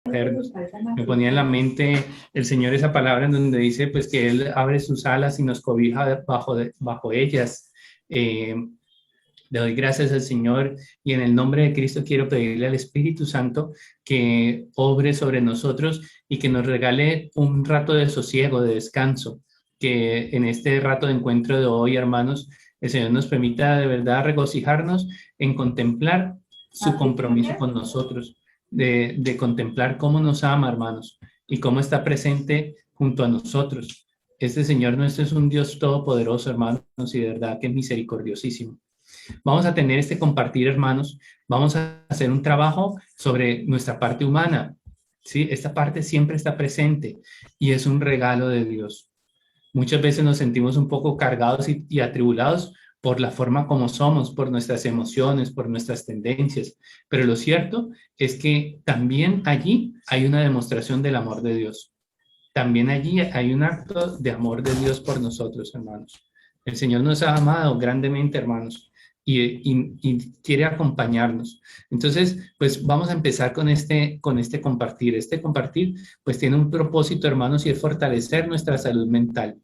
Me ponía en la mente el Señor esa palabra en donde dice pues que Él abre sus alas y nos cobija bajo ellas. Eh, Le doy gracias al Señor y en el nombre de Cristo quiero pedirle al Espíritu Santo que obre sobre nosotros y que nos regale un rato de sosiego, de descanso, que en este rato de encuentro de hoy, hermanos, el Señor nos permita de verdad regocijarnos en contemplar su compromiso con nosotros, de contemplar cómo nos ama, hermanos, y cómo está presente junto a nosotros. Este Señor nuestro es un Dios todopoderoso, hermanos, y de verdad que es misericordiosísimo. Vamos a tener este compartir, hermanos. Vamos a hacer un trabajo sobre nuestra parte humana. ¿Sí? Esta parte siempre está presente y es un regalo de Dios. Muchas veces nos sentimos un poco cargados y atribulados por la forma como somos, por nuestras emociones, por nuestras tendencias. Pero lo cierto es que también allí hay una demostración del amor de Dios. También allí hay un acto de amor de Dios por nosotros, hermanos. El Señor nos ha amado grandemente, hermanos, y quiere acompañarnos. Entonces, pues vamos a empezar con este compartir. Este compartir, pues tiene un propósito, hermanos, y es fortalecer nuestra salud mental.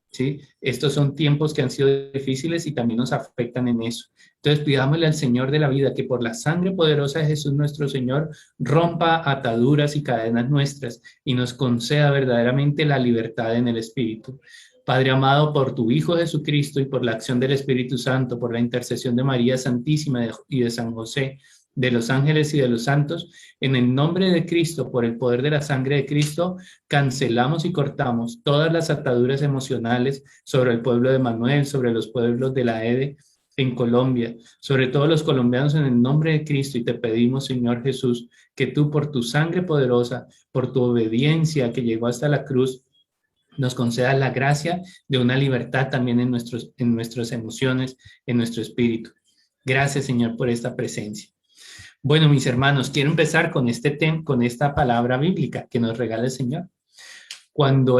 ¿Sí? Estos son tiempos que han sido difíciles y también nos afectan en eso. Entonces, pidámosle al Señor de la vida que por la sangre poderosa de Jesús nuestro Señor rompa ataduras y cadenas nuestras y nos conceda verdaderamente la libertad en el Espíritu. Padre amado, por tu Hijo Jesucristo y por la acción del Espíritu Santo, por la intercesión de María Santísima y de San José, de los ángeles y de los santos, en el nombre de Cristo, por el poder de la sangre de Cristo, cancelamos y cortamos todas las ataduras emocionales sobre el pueblo de Manuel, sobre los pueblos de la EDE en Colombia, sobre todos los colombianos en el nombre de Cristo, y te pedimos, Señor Jesús, que tú por tu sangre poderosa, por tu obediencia que llegó hasta la cruz, nos concedas la gracia de una libertad también en nuestras emociones, en nuestro espíritu. Gracias, Señor, por esta presencia. Bueno, mis hermanos, quiero empezar con con esta palabra bíblica que nos regala el Señor. Cuando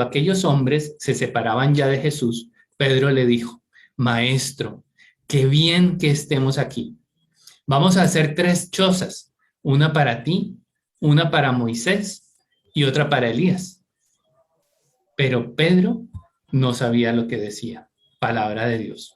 aquellos hombres se separaban ya de Jesús, Pedro le dijo: Maestro, qué bien que estemos aquí. Vamos a hacer 3 chozas, una para ti, una para Moisés y otra para Elías. Pero Pedro no sabía lo que decía. Palabra de Dios.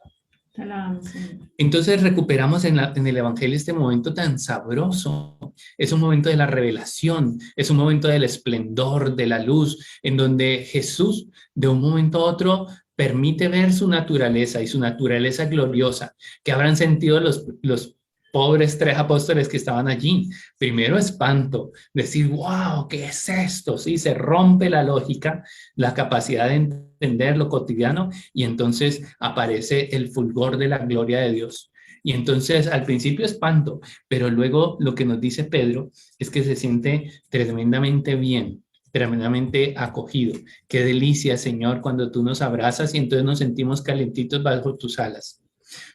Entonces recuperamos en el Evangelio este momento tan sabroso. Es un momento de la revelación, es un momento del esplendor, de la luz, en donde Jesús de un momento a otro permite ver su naturaleza y su naturaleza gloriosa, que habrán sentido los pobres 3 apóstoles que estaban allí. Primero espanto, decir, wow, ¿qué es esto? Sí, se rompe la lógica, la capacidad de entender lo cotidiano, y entonces aparece el fulgor de la gloria de Dios. Y entonces al principio espanto, pero luego lo que nos dice Pedro es que se siente tremendamente bien, tremendamente acogido. Qué delicia, Señor, cuando tú nos abrazas y entonces nos sentimos calentitos bajo tus alas.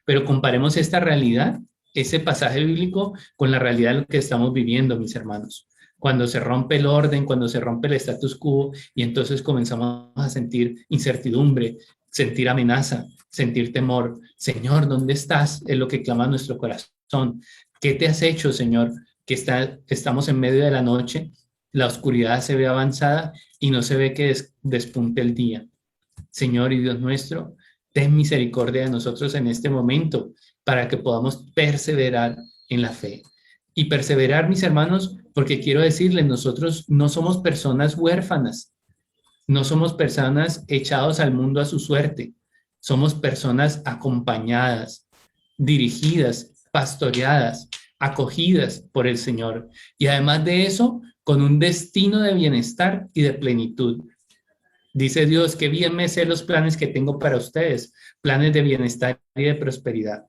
Pero comparemos esta realidad, ese pasaje bíblico, con la realidad de lo que estamos viviendo, mis hermanos. Cuando se rompe el orden, cuando se rompe el status quo y entonces comenzamos a sentir incertidumbre, sentir amenaza, sentir temor. Señor, ¿dónde estás? Es lo que clama nuestro corazón. ¿Qué te has hecho, Señor? Que estamos en medio de la noche, la oscuridad se ve avanzada y no se ve que despunte el día. Señor y Dios nuestro, ten misericordia de nosotros en este momento para que podamos perseverar en la fe. Y perseverar, mis hermanos, porque quiero decirles, nosotros no somos personas huérfanas, no somos personas echados al mundo a su suerte, somos personas acompañadas, dirigidas, pastoreadas, acogidas por el Señor. Y además de eso, con un destino de bienestar y de plenitud. Dice Dios, que bien me sé los planes que tengo para ustedes, planes de bienestar y de prosperidad.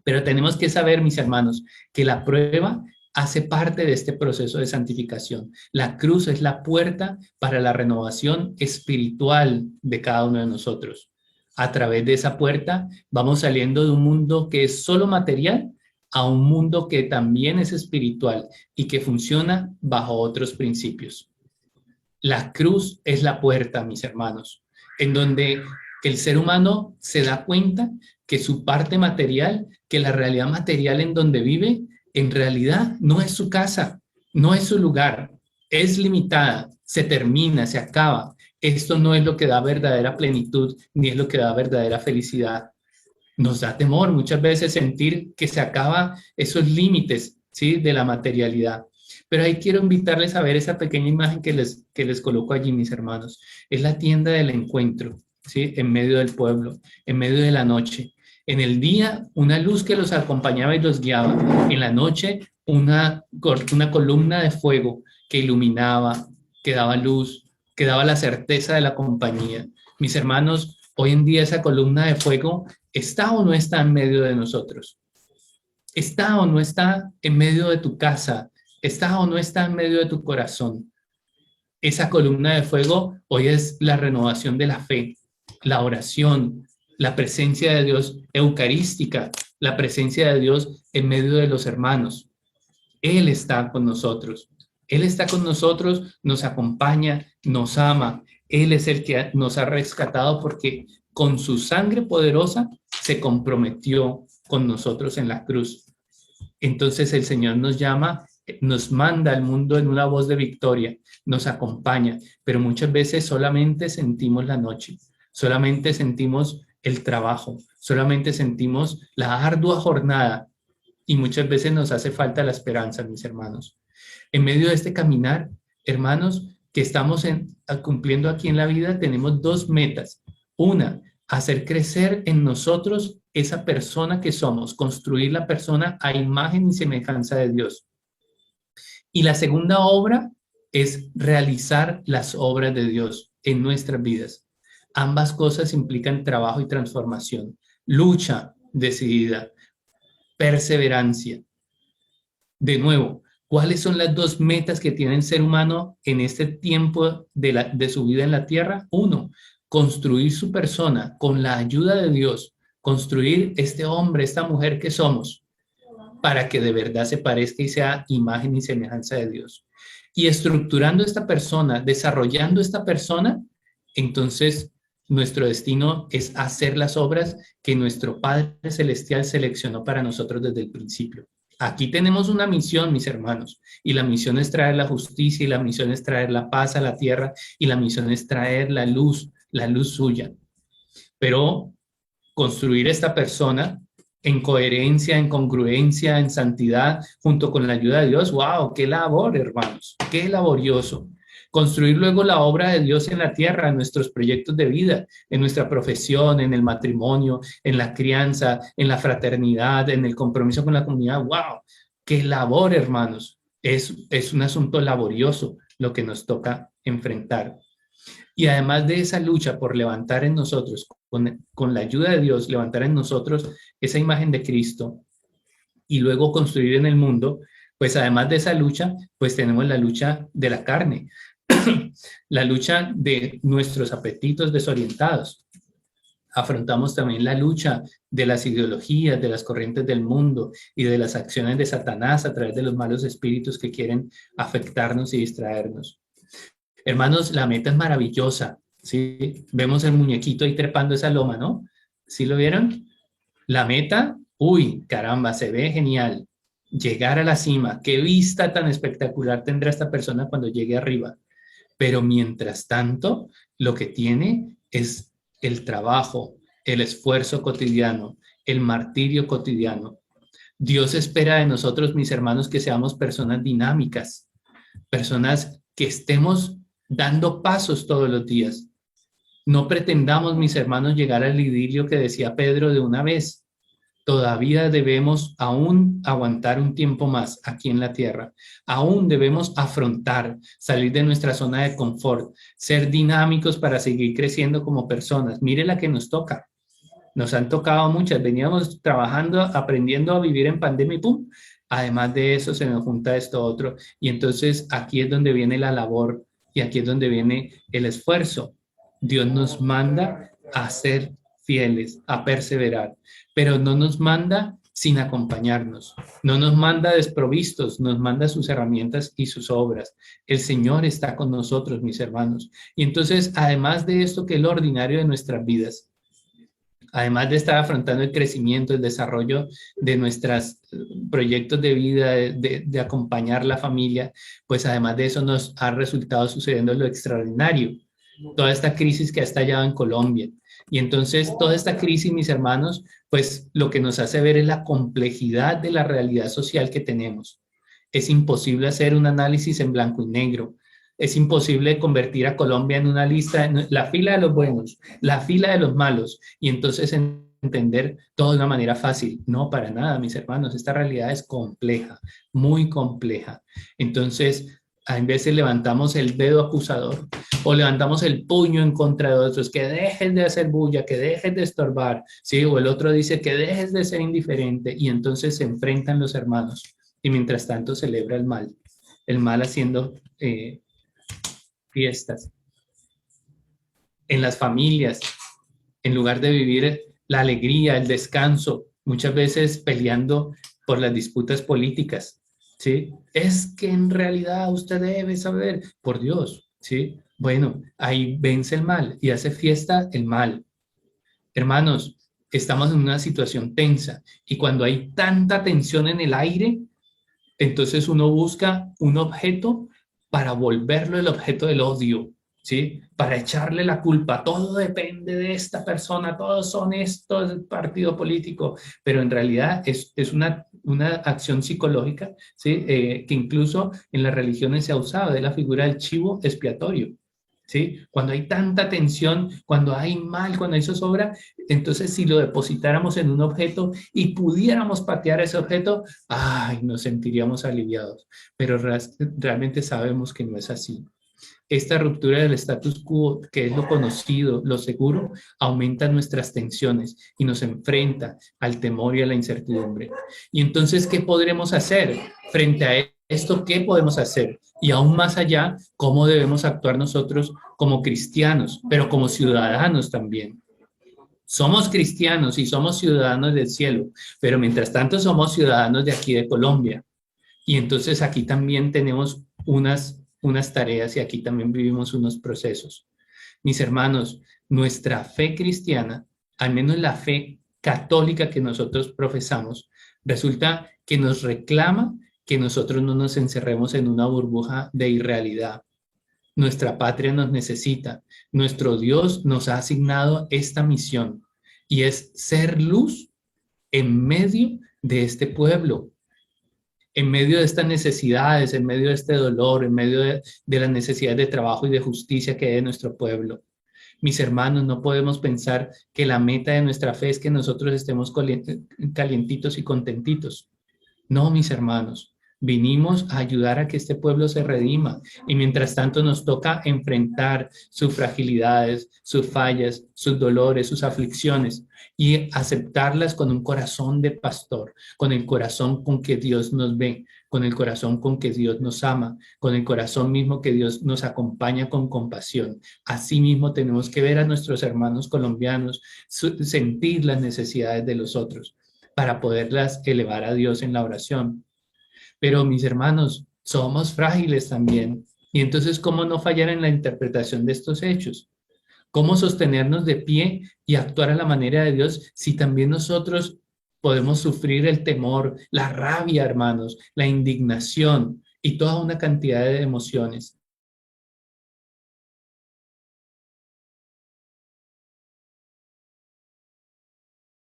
Pero tenemos que saber, mis hermanos, que la prueba hace parte de este proceso de santificación. La cruz es la puerta para la renovación espiritual de cada uno de nosotros. A través de esa puerta vamos saliendo de un mundo que es solo material a un mundo que también es espiritual y que funciona bajo otros principios. La cruz es la puerta, mis hermanos, en donde el ser humano se da cuenta que su parte material, que la realidad material en donde vive, en realidad no es su casa, no es su lugar, es limitada, se termina, se acaba. Esto no es lo que da verdadera plenitud, ni es lo que da verdadera felicidad. Nos da temor muchas veces sentir que se acaba esos límites, ¿sí?, de la materialidad. Pero ahí quiero invitarles a ver esa pequeña imagen que les coloco allí, mis hermanos. Es la tienda del encuentro, ¿sí?, en medio del pueblo, en medio de la noche. En el día, una luz que los acompañaba y los guiaba. En la noche, una columna de fuego que iluminaba, que daba luz, que daba la certeza de la compañía. Mis hermanos, hoy en día esa columna de fuego ¿está o no está en medio de nosotros? ¿Está o no está en medio de tu casa? ¿Está o no está en medio de tu corazón? Esa columna de fuego hoy es la renovación de la fe, la oración, la presencia de Dios eucarística, la presencia de Dios en medio de los hermanos. Él está con nosotros. Él está con nosotros, nos acompaña, nos ama. Él es el que nos ha rescatado porque con su sangre poderosa se comprometió con nosotros en la cruz. Entonces el Señor nos llama, nos manda al mundo en una voz de victoria, nos acompaña, pero muchas veces solamente sentimos la noche, solamente sentimos el trabajo, solamente sentimos la ardua jornada y muchas veces nos hace falta la esperanza, mis hermanos. En medio de este caminar, hermanos, que estamos cumpliendo aquí en la vida, tenemos dos metas. Una, hacer crecer en nosotros esa persona que somos, construir la persona a imagen y semejanza de Dios. Y la segunda obra es realizar las obras de Dios en nuestras vidas. Ambas cosas implican trabajo y transformación, lucha decidida, perseverancia. De nuevo, ¿cuáles son las dos metas que tiene el ser humano en este tiempo de su vida en la tierra? Uno, construir su persona con la ayuda de Dios, construir este hombre, esta mujer que somos, para que de verdad se parezca y sea imagen y semejanza de Dios. Y estructurando esta persona, desarrollando esta persona, entonces nuestro destino es hacer las obras que nuestro Padre Celestial seleccionó para nosotros desde el principio. Aquí tenemos una misión, mis hermanos, y la misión es traer la justicia, y la misión es traer la paz a la tierra, y la misión es traer la luz suya. Pero construir esta persona en coherencia, en congruencia, en santidad, junto con la ayuda de Dios, ¡wow! ¡Qué labor, hermanos! ¡Qué laborioso! Construir luego la obra de Dios en la tierra, en nuestros proyectos de vida, en nuestra profesión, en el matrimonio, en la crianza, en la fraternidad, en el compromiso con la comunidad. ¡Wow! ¡Qué labor, hermanos! Es un asunto laborioso lo que nos toca enfrentar. Y además de esa lucha por levantar en nosotros, con la ayuda de Dios, levantar en nosotros esa imagen de Cristo y luego construir en el mundo, pues además de esa lucha, pues tenemos la lucha de la carne, la lucha de nuestros apetitos desorientados. Afrontamos también la lucha de las ideologías, de las corrientes del mundo y de las acciones de Satanás a través de los malos espíritus que quieren afectarnos y distraernos. Hermanos, la meta es maravillosa, ¿sí? Vemos el muñequito ahí trepando esa loma, ¿no? ¿Sí lo vieron? La meta, uy, caramba, se ve genial. Llegar a la cima, qué vista tan espectacular tendrá esta persona cuando llegue arriba. Pero mientras tanto, lo que tiene es el trabajo, el esfuerzo cotidiano, el martirio cotidiano. Dios espera de nosotros, mis hermanos, que seamos personas dinámicas, personas que estemos dando pasos todos los días. No pretendamos, mis hermanos, llegar al idilio que decía Pedro de una vez. Todavía debemos aún aguantar un tiempo más aquí en la tierra. Aún debemos afrontar, salir de nuestra zona de confort, ser dinámicos para seguir creciendo como personas. Mire la que nos toca. Nos han tocado muchas. Veníamos trabajando, aprendiendo a vivir en pandemia y ¡pum! Además de eso se nos junta esto otro. Y entonces aquí es donde viene la labor y aquí es donde viene el esfuerzo. Dios nos manda a ser fieles, a perseverar, pero no nos manda sin acompañarnos, no nos manda desprovistos, nos manda sus herramientas y sus obras. El Señor está con nosotros, mis hermanos. Y entonces, además de esto que es lo ordinario de nuestras vidas, además de estar afrontando el crecimiento, el desarrollo de nuestros proyectos de vida, de acompañar la familia, pues además de eso nos ha resultado sucediendo lo extraordinario, toda esta crisis que ha estallado en Colombia. Y entonces toda esta crisis, mis hermanos, pues lo que nos hace ver es la complejidad de la realidad social que tenemos. Es imposible hacer un análisis en blanco y negro. Es imposible convertir a Colombia en una lista, en la fila de los buenos, la fila de los malos, y entonces entender todo de una manera fácil. No, para nada, mis hermanos. Esta realidad es compleja, muy compleja. Entonces, a veces levantamos el dedo acusador o levantamos el puño en contra de otros, que dejes de hacer bulla, que dejes de estorbar, ¿sí? O el otro dice que dejes de ser indiferente, y entonces se enfrentan los hermanos y mientras tanto celebra el mal haciendo fiestas. En las familias, en lugar de vivir la alegría, el descanso, muchas veces peleando por las disputas políticas, ¿sí? Es que en realidad usted debe saber, por Dios, ¿sí? Bueno, ahí vence el mal y hace fiesta el mal. Hermanos, estamos en una situación tensa y cuando hay tanta tensión en el aire, entonces uno busca un objeto para volverlo el objeto del odio, ¿sí? Para echarle la culpa. Todo depende de esta persona, todos son estos del partido político, pero en realidad es una acción psicológica, ¿sí? Que incluso en las religiones se ha usado de la figura del chivo expiatorio. ¿Sí? Cuando hay tanta tensión, cuando hay mal, cuando hay zozobra, entonces si lo depositáramos en un objeto y pudiéramos patear ese objeto, ay, nos sentiríamos aliviados, pero realmente sabemos que no es así. Esta ruptura del status quo, que es lo conocido, lo seguro, aumenta nuestras tensiones y nos enfrenta al temor y a la incertidumbre. Y entonces, ¿qué podremos hacer frente a esto? ¿Qué podemos hacer? Y aún más allá, ¿cómo debemos actuar nosotros como cristianos, pero como ciudadanos también? Somos cristianos y somos ciudadanos del cielo, pero mientras tanto somos ciudadanos de aquí de Colombia. Y entonces aquí también tenemos unas tareas y aquí también vivimos unos procesos. Mis hermanos, nuestra fe cristiana, al menos la fe católica que nosotros profesamos, resulta que nos reclama que nosotros no nos encerremos en una burbuja de irrealidad. Nuestra patria nos necesita. Nuestro Dios nos ha asignado esta misión y es ser luz en medio de este pueblo, en medio de estas necesidades, en medio de este dolor, en medio de las necesidades de trabajo y de justicia que hay en nuestro pueblo. Mis hermanos, no podemos pensar que la meta de nuestra fe es que nosotros estemos calientitos y contentitos. No, mis hermanos, vinimos a ayudar a que este pueblo se redima y mientras tanto nos toca enfrentar sus fragilidades, sus fallas, sus dolores, sus aflicciones y aceptarlas con un corazón de pastor, con el corazón con que Dios nos ve, con el corazón con que Dios nos ama, con el corazón mismo que Dios nos acompaña con compasión. Asimismo tenemos que ver a nuestros hermanos colombianos, sentir las necesidades de los otros para poderlas elevar a Dios en la oración. Pero mis hermanos, somos frágiles también. Y entonces, ¿cómo no fallar en la interpretación de estos hechos? ¿Cómo sostenernos de pie y actuar a la manera de Dios si también nosotros podemos sufrir el temor, la rabia, hermanos, la indignación y toda una cantidad de emociones?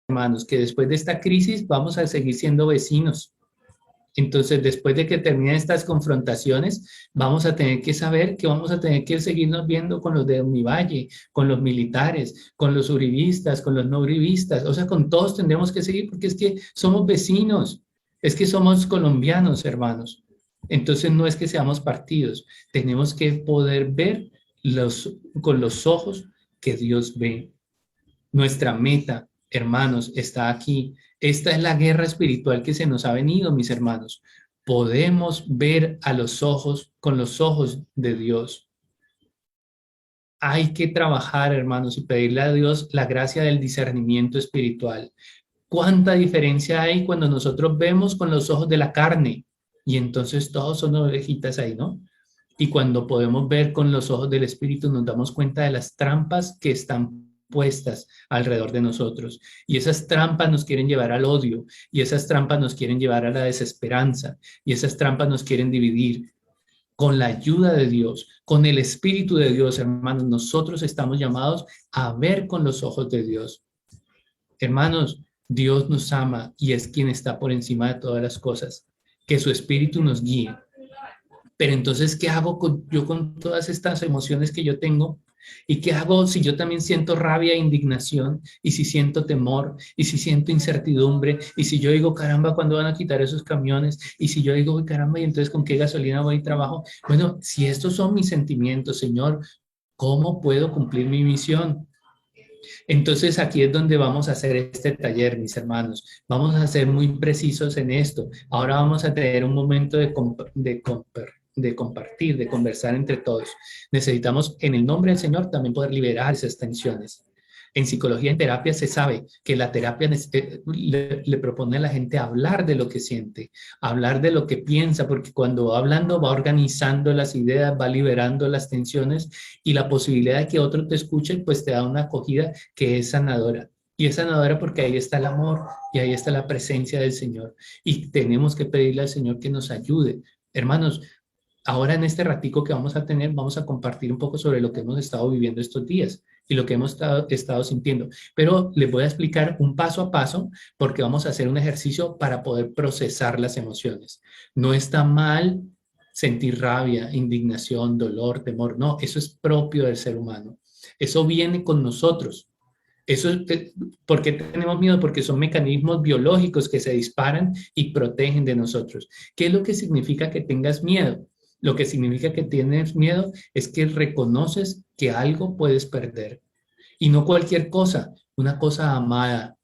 Hermanos, que después de esta crisis vamos a seguir siendo vecinos. Entonces, después de que terminen estas confrontaciones, vamos a tener que saber que vamos a tener que seguirnos viendo con los de Univalle, con los militares, con los uribistas, con los no uribistas, o sea, con todos tendremos que seguir porque es que somos vecinos, es que somos colombianos, hermanos. Entonces, no es que seamos partidos, tenemos que poder ver con los ojos que Dios ve. Nuestra meta, hermanos, está aquí. Esta es la guerra espiritual que se nos ha venido, mis hermanos. Podemos ver a los ojos con los ojos de Dios. Hay que trabajar, hermanos, y pedirle a Dios la gracia del discernimiento espiritual. ¿Cuánta diferencia hay cuando nosotros vemos con los ojos de la carne? Y entonces todos son ovejitas ahí, ¿no? Y cuando podemos ver con los ojos del espíritu, nos damos cuenta de las trampas que están puestas alrededor de nosotros. Y esas trampas nos quieren llevar al odio, y esas trampas nos quieren llevar a la desesperanza, y esas trampas nos quieren dividir. Con la ayuda de Dios, con el Espíritu de Dios, hermanos, nosotros estamos llamados a ver con los ojos de Dios. Hermanos, Dios nos ama y es quien está por encima de todas las cosas. Que su Espíritu nos guíe. Pero entonces, ¿qué hago yo con todas estas emociones que yo tengo? ¿Y qué hago si yo también siento rabia e indignación? ¿Y si siento temor? ¿Y si siento incertidumbre? ¿Y si yo digo, caramba, ¿cuándo van a quitar esos camiones? ¿Y si yo digo, caramba, ¿y entonces con qué gasolina voy y trabajo? Bueno, si estos son mis sentimientos, Señor, ¿cómo puedo cumplir mi misión? Entonces aquí es donde vamos a hacer este taller, mis hermanos. Vamos a ser muy precisos en esto. Ahora vamos a tener un momento de compartir, de conversar entre todos. Necesitamos, en el nombre del Señor, también poder liberar esas tensiones. En psicología, en terapia, se sabe que la terapia le propone a la gente hablar de lo que siente, hablar de lo que piensa, porque cuando va hablando va organizando las ideas, va liberando las tensiones y la posibilidad de que otro te escuche, pues te da una acogida que es sanadora. Y es sanadora porque ahí está el amor y ahí está la presencia del Señor. Y tenemos que pedirle al Señor que nos ayude. Hermanos, ahora en este ratico que vamos a tener, vamos a compartir un poco sobre lo que hemos estado viviendo estos días y lo que hemos estado sintiendo. Pero les voy a explicar un paso a paso porque vamos a hacer un ejercicio para poder procesar las emociones. No está mal sentir rabia, indignación, dolor, temor. No, eso es propio del ser humano. Eso viene con nosotros. Eso, ¿por qué tenemos miedo? Porque son mecanismos biológicos que se disparan y protegen de nosotros. ¿Qué es lo que significa que tengas miedo? Lo que significa que tienes miedo es que reconoces que algo puedes perder. Y no cualquier cosa, una cosa amada,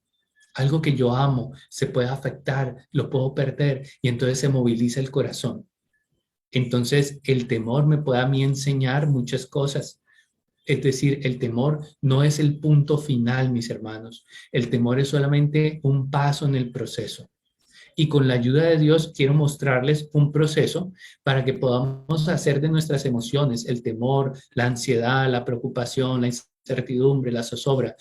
algo que yo amo, se puede afectar, lo puedo perder y entonces se moviliza el corazón. Entonces el temor me puede a mí enseñar muchas cosas. Es decir, el temor no es el punto final, mis hermanos. El temor es solamente un paso en el proceso. Y con la ayuda de Dios quiero mostrarles un proceso para que podamos hacer de nuestras emociones, el temor, la ansiedad, la preocupación, la incertidumbre, la zozobra,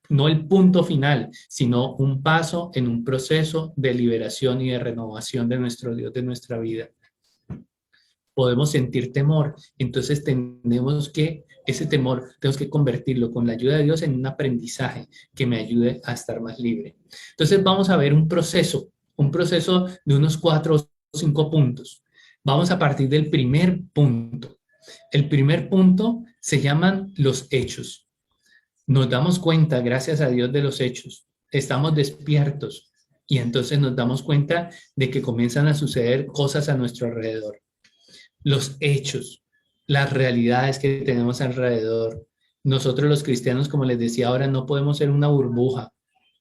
no el punto final, sino un paso en un proceso de liberación y de renovación de nuestro Dios, de nuestra vida. Podemos sentir temor, entonces ese temor, tenemos que convertirlo con la ayuda de Dios en un aprendizaje que me ayude a estar más libre. Entonces vamos a ver un proceso de unos 4 o 5 puntos. Vamos a partir del primer punto. El primer punto se llaman los hechos. Nos damos cuenta, gracias a Dios, de los hechos. Estamos despiertos y entonces nos damos cuenta de que comienzan a suceder cosas a nuestro alrededor. Los hechos, las realidades que tenemos alrededor. Nosotros los cristianos, como les decía ahora, no podemos ser una burbuja,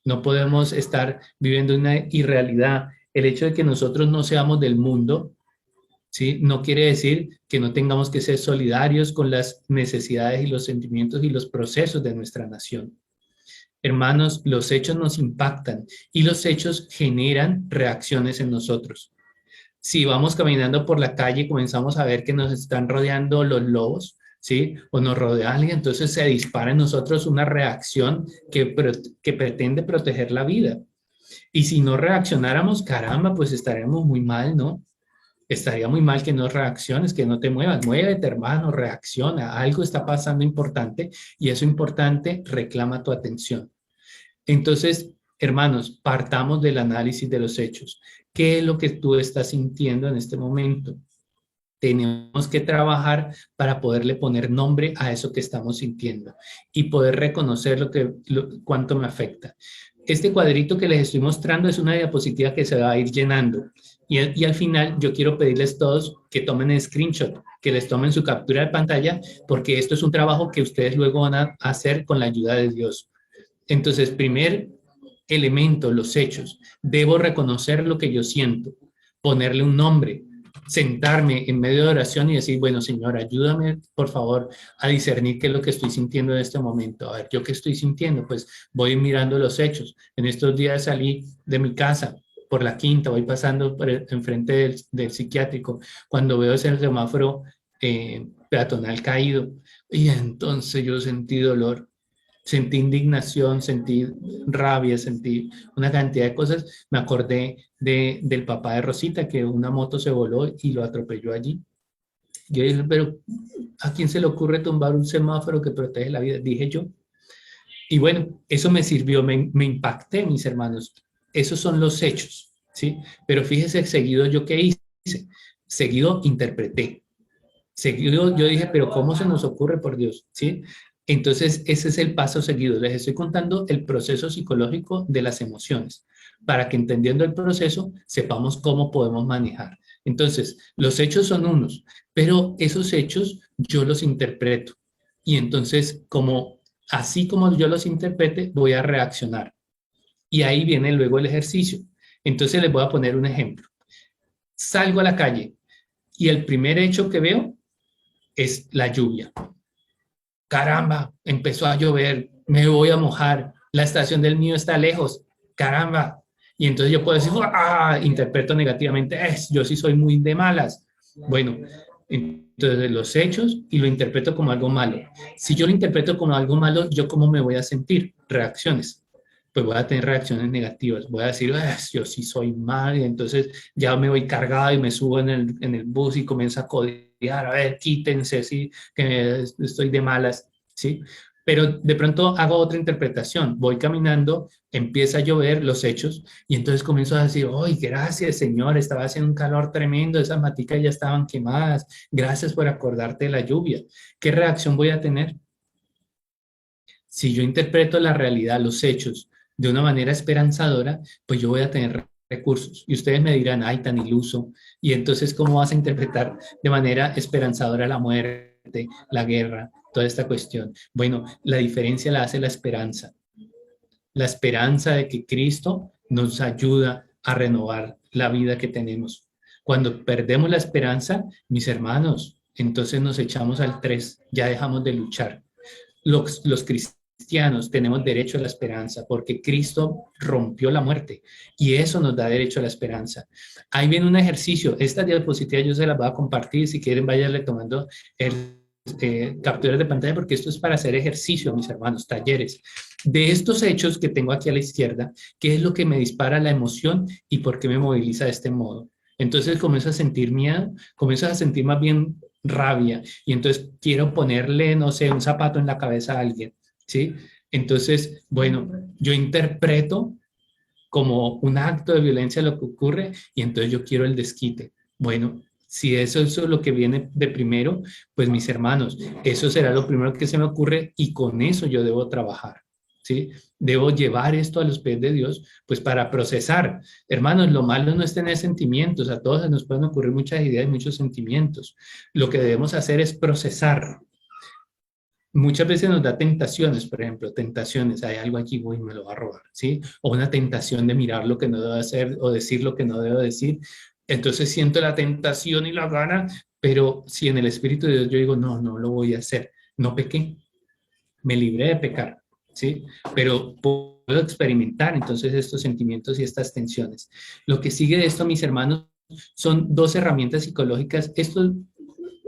no podemos estar viviendo una irrealidad. El hecho de que nosotros no seamos del mundo, ¿sí? No quiere decir que no tengamos que ser solidarios con las necesidades y los sentimientos y los procesos de nuestra nación. Hermanos, los hechos nos impactan y los hechos generan reacciones en nosotros. Si vamos caminando por la calle y comenzamos a ver que nos están rodeando los lobos, ¿sí? O nos rodea alguien, entonces se dispara en nosotros una reacción que pretende proteger la vida. Y si no reaccionáramos, caramba, pues estaríamos muy mal, ¿no? Estaría muy mal que no reacciones, que no te muevas. Muévete, hermano, reacciona. Algo está pasando importante y eso importante reclama tu atención. Entonces, hermanos, partamos del análisis de los hechos. ¿Qué es lo que tú estás sintiendo en este momento? Tenemos que trabajar para poderle poner nombre a eso que estamos sintiendo y poder reconocer cuánto me afecta. Este cuadrito que les estoy mostrando es una diapositiva que se va a ir llenando. Y al final yo quiero pedirles todos que tomen el screenshot, que les tomen su captura de pantalla, porque esto es un trabajo que ustedes luego van a hacer con la ayuda de Dios. Entonces, primer elemento, los hechos. Debo reconocer lo que yo siento, ponerle un nombre, sentarme en medio de oración y decir, bueno, Señor, ayúdame, por favor, a discernir qué es lo que estoy sintiendo en este momento. A ver, ¿yo qué estoy sintiendo? Pues voy mirando los hechos. En estos días salí de mi casa por la Quinta, voy pasando enfrente del psiquiátrico, cuando veo ese semáforo peatonal caído, y entonces yo sentí dolor. Sentí indignación, sentí rabia, sentí una cantidad de cosas. Me acordé del papá de Rosita, que una moto se voló y lo atropelló allí. Yo dije, pero ¿a quién se le ocurre tumbar un semáforo que protege la vida? Dije yo. Y bueno, eso me sirvió, me impacté, mis hermanos. Esos son los hechos, ¿sí? Pero fíjese, seguido yo qué hice. Seguido interpreté. Seguido yo dije, pero ¿cómo se nos ocurre, por Dios? ¿Sí? Entonces, ese es el paso seguido. Les estoy contando el proceso psicológico de las emociones, para que entendiendo el proceso sepamos cómo podemos manejar. Entonces, los hechos son unos, pero esos hechos yo los interpreto. Y entonces, así como yo los interprete, voy a reaccionar. Y ahí viene luego el ejercicio. Entonces, les voy a poner un ejemplo. Salgo a la calle y el primer hecho que veo es la lluvia. Caramba, empezó a llover, me voy a mojar, la estación del mío está lejos, caramba. Y entonces yo puedo decir, interpreto negativamente, yo sí soy muy de malas. Bueno, entonces los hechos y lo interpreto como algo malo. Si yo lo interpreto como algo malo, ¿yo cómo me voy a sentir? Reacciones. Pues voy a tener reacciones negativas. Voy a decir, yo sí soy mal, y entonces ya me voy cargado y me subo en el bus y comienzo a codiar, a ver, quítense, sí, que estoy de malas, ¿sí? Pero de pronto hago otra interpretación. Voy caminando, empieza a llover los hechos y entonces comienzo a decir, ¡ay, gracias, Señor! Estaba haciendo un calor tremendo, esas maticas ya estaban quemadas. Gracias por acordarte de la lluvia. ¿Qué reacción voy a tener? Si yo interpreto la realidad, los hechos, de una manera esperanzadora, pues yo voy a tener recursos. Y ustedes me dirán, ay, tan iluso. Y entonces, ¿cómo vas a interpretar de manera esperanzadora la muerte, la guerra, toda esta cuestión? Bueno, la diferencia la hace la esperanza. La esperanza de que Cristo nos ayuda a renovar la vida que tenemos. Cuando perdemos la esperanza, mis hermanos, entonces nos echamos al 3, ya dejamos de luchar. Los cristianos tenemos derecho a la esperanza porque Cristo rompió la muerte y eso nos da derecho a la esperanza. Ahí viene un ejercicio. Esta diapositiva yo se la voy a compartir. Si quieren, váyanle tomando capturas de pantalla porque esto es para hacer ejercicio, mis hermanos, talleres. De estos hechos que tengo aquí a la izquierda, ¿qué es lo que me dispara la emoción y por qué me moviliza de este modo? Entonces comienzo a sentir miedo, comienzo a sentir más bien rabia y entonces quiero ponerle, no sé, un zapato en la cabeza a alguien, ¿sí? Entonces, bueno, yo interpreto como un acto de violencia lo que ocurre y entonces yo quiero el desquite. Bueno, si eso es lo que viene de primero, pues mis hermanos, eso será lo primero que se me ocurre y con eso yo debo trabajar. ¿Sí? Debo llevar esto a los pies de Dios, pues para procesar. Hermanos, lo malo no es tener sentimientos, a todos nos pueden ocurrir muchas ideas y muchos sentimientos. Lo que debemos hacer es procesar. Muchas veces nos da tentaciones, por ejemplo, tentaciones, hay algo aquí, uy, me lo va a robar, ¿sí? O una tentación de mirar lo que no debo hacer o decir lo que no debo decir. Entonces siento la tentación y la gana, pero si en el Espíritu de Dios yo digo, no, no lo voy a hacer, no pequé, me libré de pecar, ¿sí? Pero puedo experimentar entonces estos sentimientos y estas tensiones. Lo que sigue de esto, mis hermanos, son dos herramientas psicológicas. Esto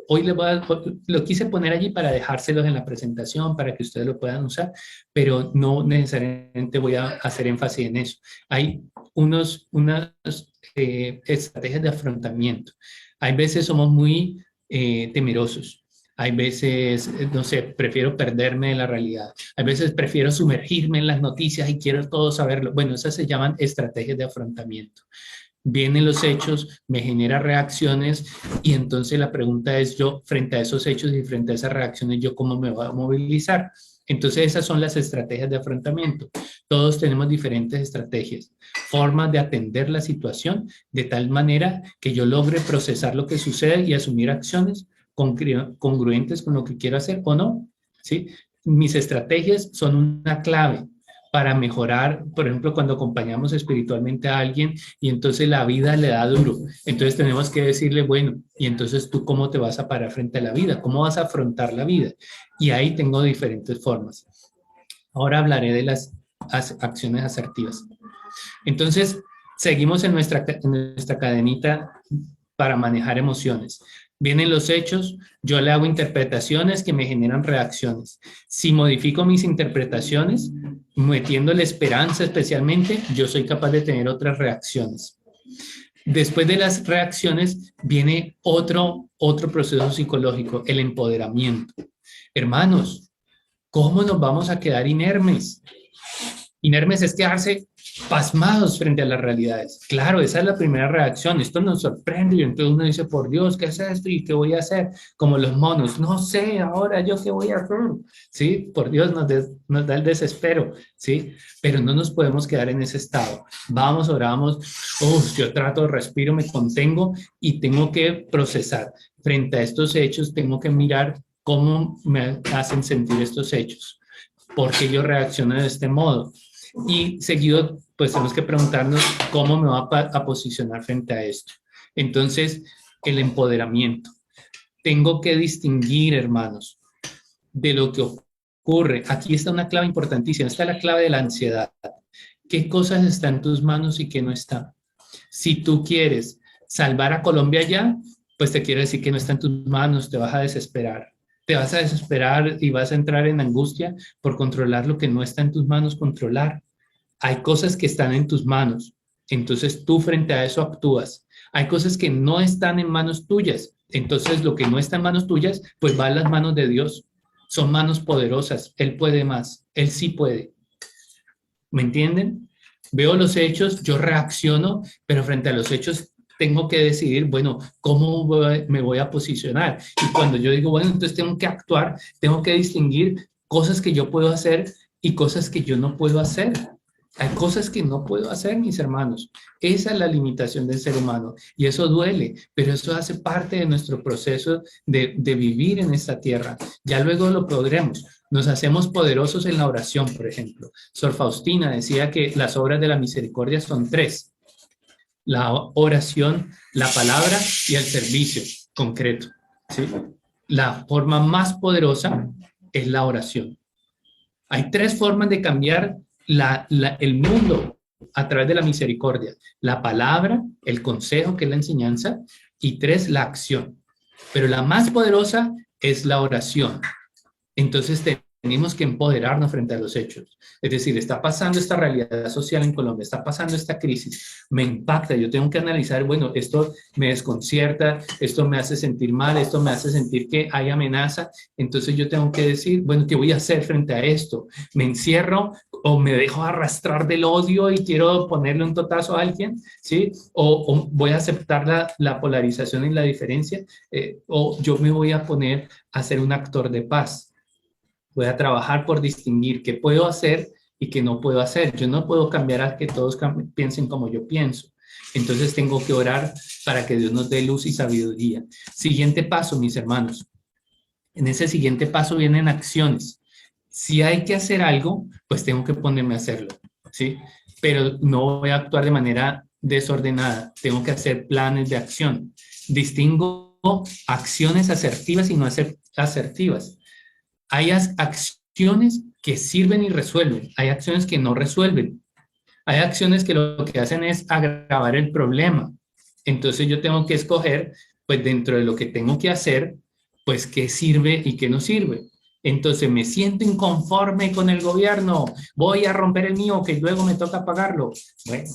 hoy lo quise poner allí para dejárselos en la presentación, para que ustedes lo puedan usar, pero no necesariamente voy a hacer énfasis en eso. Hay unas estrategias de afrontamiento. Hay veces somos muy temerosos. Hay veces, no sé, prefiero perderme de la realidad. Hay veces prefiero sumergirme en las noticias y quiero todo saberlo. Bueno, esas se llaman estrategias de afrontamiento. Vienen los hechos, me genera reacciones y entonces la pregunta es yo frente a esos hechos y frente a esas reacciones, yo cómo me voy a movilizar. Entonces esas son las estrategias de afrontamiento. Todos tenemos diferentes estrategias, formas de atender la situación de tal manera que yo logre procesar lo que sucede y asumir acciones congruentes con lo que quiero hacer o no. ¿Sí? Mis estrategias son una clave para mejorar, por ejemplo, cuando acompañamos espiritualmente a alguien y entonces la vida le da duro. Entonces tenemos que decirle, bueno, y entonces tú cómo te vas a parar frente a la vida, cómo vas a afrontar la vida. Y ahí tengo diferentes formas. Ahora hablaré de las acciones asertivas. Entonces, seguimos en nuestra cadenita para manejar emociones. Vienen los hechos, yo le hago interpretaciones que me generan reacciones. Si modifico mis interpretaciones, metiéndole esperanza especialmente, yo soy capaz de tener otras reacciones. Después de las reacciones viene otro proceso psicológico, el empoderamiento. Hermanos, ¿cómo nos vamos a quedar inermes? Inermes es quedarse pasmados frente a las realidades. Claro, esa es la primera reacción. Esto nos sorprende y entonces uno dice, por Dios, ¿qué es esto? ¿Y qué voy a hacer? Como los monos, no sé, ahora yo qué voy a hacer. Sí, por Dios nos da el desespero, ¿sí? Pero no nos podemos quedar en ese estado. Vamos, oramos, yo trato, respiro, me contengo y tengo que procesar. Frente a estos hechos, tengo que mirar cómo me hacen sentir estos hechos. ¿Por qué yo reacciono de este modo? Y seguido, pues tenemos que preguntarnos cómo me va a posicionar frente a esto. Entonces, el empoderamiento. Tengo que distinguir, hermanos, de lo que ocurre. Aquí está una clave importantísima. Esta es la clave de la ansiedad. ¿Qué cosas están en tus manos y qué no están? Si tú quieres salvar a Colombia ya, pues te quiero decir que no está en tus manos, te vas a desesperar. Te vas a desesperar y vas a entrar en angustia por controlar lo que no está en tus manos controlar. Hay cosas que están en tus manos, entonces tú frente a eso actúas. Hay cosas que no están en manos tuyas, entonces lo que no está en manos tuyas, pues va a las manos de Dios. Son manos poderosas, Él puede más, Él sí puede. ¿Me entienden? Veo los hechos, yo reacciono, pero frente a los hechos tengo que decidir, bueno, ¿cómo me voy a posicionar? Y cuando yo digo, bueno, entonces tengo que actuar, tengo que distinguir cosas que yo puedo hacer y cosas que yo no puedo hacer. Hay cosas que no puedo hacer, mis hermanos. Esa es la limitación del ser humano y eso duele, pero eso hace parte de nuestro proceso de vivir en esta tierra. Ya luego lo podremos. Nos hacemos poderosos en la oración, por ejemplo. Sor Faustina decía que las obras de la misericordia son tres: la oración, la palabra y el servicio concreto. ¿Sí? La forma más poderosa es la oración. Hay tres formas de cambiar el mundo a través de la misericordia: la palabra, el consejo, que es la enseñanza, y tres, la acción. Pero la más poderosa es la oración. Entonces tenemos que empoderarnos frente a los hechos. Es decir, está pasando esta realidad social en Colombia, está pasando esta crisis, me impacta, yo tengo que analizar, bueno, esto me desconcierta, esto me hace sentir mal, esto me hace sentir que hay amenaza, entonces yo tengo que decir, bueno, ¿qué voy a hacer frente a esto? ¿Me encierro o me dejo arrastrar del odio y quiero ponerle un totazo a alguien? ¿Sí? ¿O voy a aceptar la polarización y la diferencia? ¿O yo me voy a poner a ser un actor de paz? Voy a trabajar por distinguir qué puedo hacer y qué no puedo hacer. Yo no puedo cambiar a que todos piensen como yo pienso. Entonces tengo que orar para que Dios nos dé luz y sabiduría. Siguiente paso, mis hermanos. En ese siguiente paso vienen acciones. Si hay que hacer algo, pues tengo que ponerme a hacerlo, ¿sí? Pero no voy a actuar de manera desordenada. Tengo que hacer planes de acción. Distingo acciones asertivas y no asertivas. Hay acciones que sirven y resuelven, hay acciones que no resuelven, hay acciones que lo que hacen es agravar el problema. Entonces yo tengo que escoger, pues dentro de lo que tengo que hacer, pues qué sirve y qué no sirve. Entonces me siento inconforme con el gobierno, voy a romper el mío que luego me toca pagarlo. Bueno,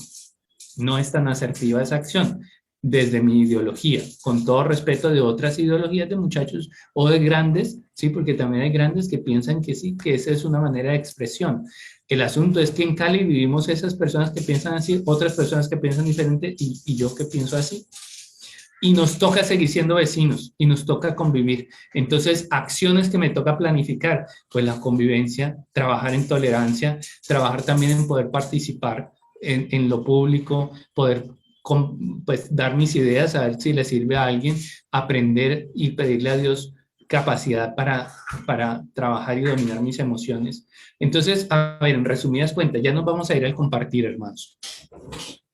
no es tan asertiva esa acción desde mi ideología, con todo respeto de otras ideologías de muchachos o de grandes, sí, porque también hay grandes que piensan que sí, que esa es una manera de expresión. El asunto es que en Cali vivimos esas personas que piensan así, otras personas que piensan diferente y yo que pienso así. Y nos toca seguir siendo vecinos y nos toca convivir. Entonces, acciones que me toca planificar, pues la convivencia, trabajar en tolerancia, trabajar también en poder participar en lo público, poder pues dar mis ideas, a ver si le sirve a alguien, aprender y pedirle a Dios capacidad para trabajar y dominar mis emociones. Entonces, a ver, en resumidas cuentas, ya nos vamos a ir al compartir, hermanos.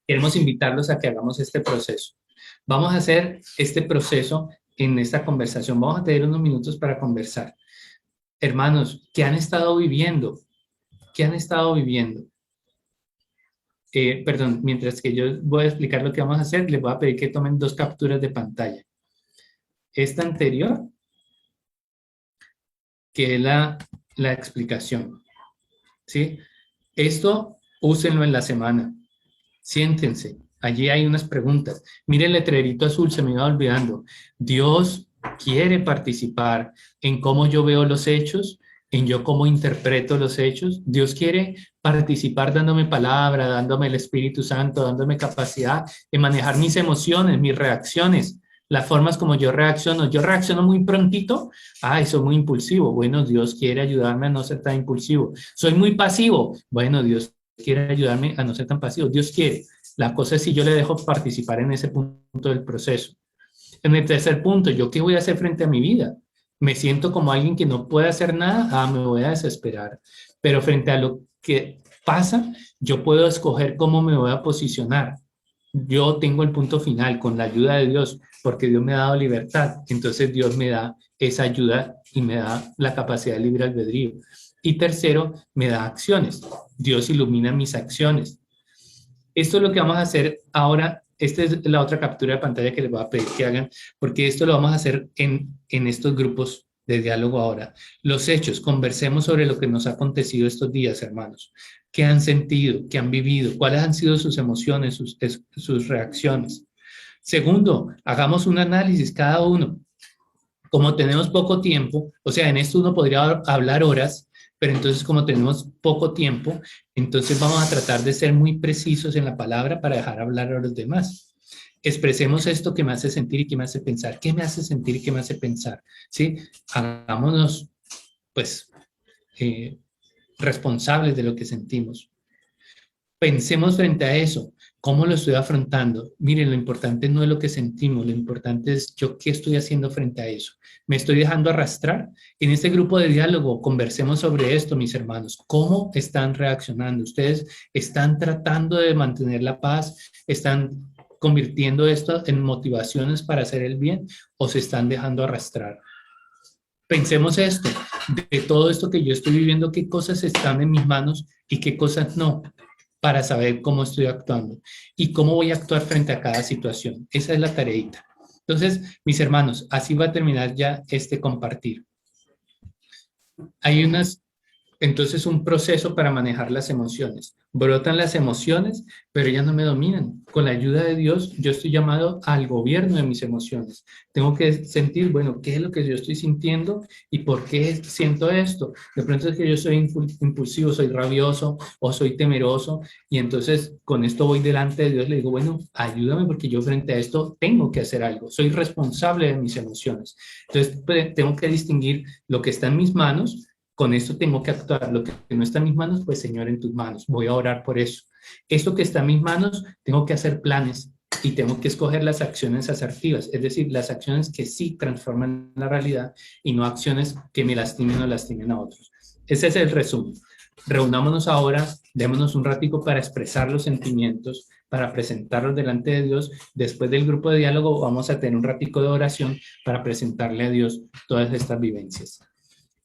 Queremos invitarlos a que hagamos este proceso. Vamos a hacer este proceso en esta conversación. Vamos a tener unos minutos para conversar. Hermanos, ¿qué han estado viviendo? ¿Qué han estado viviendo? Perdón, mientras que yo voy a explicar lo que vamos a hacer, les voy a pedir que tomen 2 capturas de pantalla. esta anterior, que es la explicación, ¿sí? Esto úsenlo en la semana. Siéntense. Allí hay unas preguntas. Mire el letrerito azul, se me iba olvidando. Dios quiere participar en cómo yo veo los hechos, en yo cómo interpreto los hechos. Dios quiere participar dándome palabra, dándome el Espíritu Santo, dándome capacidad de manejar mis emociones, mis reacciones, las formas como yo reacciono. Yo reacciono muy prontito. Ay, soy muy impulsivo. Bueno, Dios quiere ayudarme a no ser tan impulsivo. Soy muy pasivo. Bueno, Dios quiere ayudarme a no ser tan pasivo. Dios quiere. La cosa es si yo le dejo participar en ese punto del proceso. En el tercer punto, ¿yo qué voy a hacer frente a mi vida? ¿Me siento como alguien que no puede hacer nada? Ah, me voy a desesperar. Pero frente a lo que pasa, yo puedo escoger cómo me voy a posicionar. Yo tengo el punto final con la ayuda de Dios, porque Dios me ha dado libertad. Entonces Dios me da esa ayuda y me da la capacidad de libre albedrío. Y tercero, me da acciones. Dios ilumina mis acciones. Esto es lo que vamos a hacer ahora. Esta es la otra captura de pantalla que les voy a pedir que hagan, porque esto lo vamos a hacer en estos grupos de diálogo ahora. Los hechos, conversemos sobre lo que nos ha acontecido estos días, hermanos. ¿Qué han sentido? ¿Qué han vivido? ¿Cuáles han sido sus emociones, sus reacciones? Segundo, hagamos un análisis cada uno. Como tenemos poco tiempo, o sea, en esto uno podría hablar horas, pero entonces como tenemos poco tiempo, entonces vamos a tratar de ser muy precisos en la palabra para dejar hablar a los demás. Expresemos esto que me hace sentir y que me hace pensar. ¿Qué me hace sentir y qué me hace pensar? ¿Sí? Hagámonos, pues, responsables de lo que sentimos. Pensemos frente a eso. ¿Cómo lo estoy afrontando? Miren, lo importante no es lo que sentimos, lo importante es yo qué estoy haciendo frente a eso. ¿Me estoy dejando arrastrar? En este grupo de diálogo conversemos sobre esto, mis hermanos. ¿Cómo están reaccionando? ¿Ustedes están tratando de mantener la paz? ¿Están convirtiendo esto en motivaciones para hacer el bien o se están dejando arrastrar? Pensemos esto, de todo esto que yo estoy viviendo, qué cosas están en mis manos y qué cosas no, para saber cómo estoy actuando y cómo voy a actuar frente a cada situación. Esa es la tareita. Entonces, mis hermanos, así va a terminar ya este compartir. Hay entonces un proceso para manejar las emociones. Brotan las emociones, pero ellas no me dominan. Con la ayuda de Dios, yo estoy llamado al gobierno de mis emociones. Tengo que sentir, bueno, ¿qué es lo que yo estoy sintiendo y por qué siento esto? De pronto es que yo soy impulsivo, soy rabioso o soy temeroso y entonces con esto voy delante de Dios, le digo, bueno, ayúdame porque yo frente a esto tengo que hacer algo. Soy responsable de mis emociones. Entonces, tengo que distinguir lo que está en mis manos. Con esto tengo que actuar. Lo que no está en mis manos, pues Señor, en tus manos. Voy a orar por eso. Esto que está en mis manos, tengo que hacer planes y tengo que escoger las acciones asertivas, es decir, las acciones que sí transforman la realidad y no acciones que me lastimen o lastimen a otros. Ese es el resumen. Reunámonos ahora, démonos un ratico para expresar los sentimientos, para presentarlos delante de Dios. Después del grupo de diálogo vamos a tener un ratico de oración para presentarle a Dios todas estas vivencias.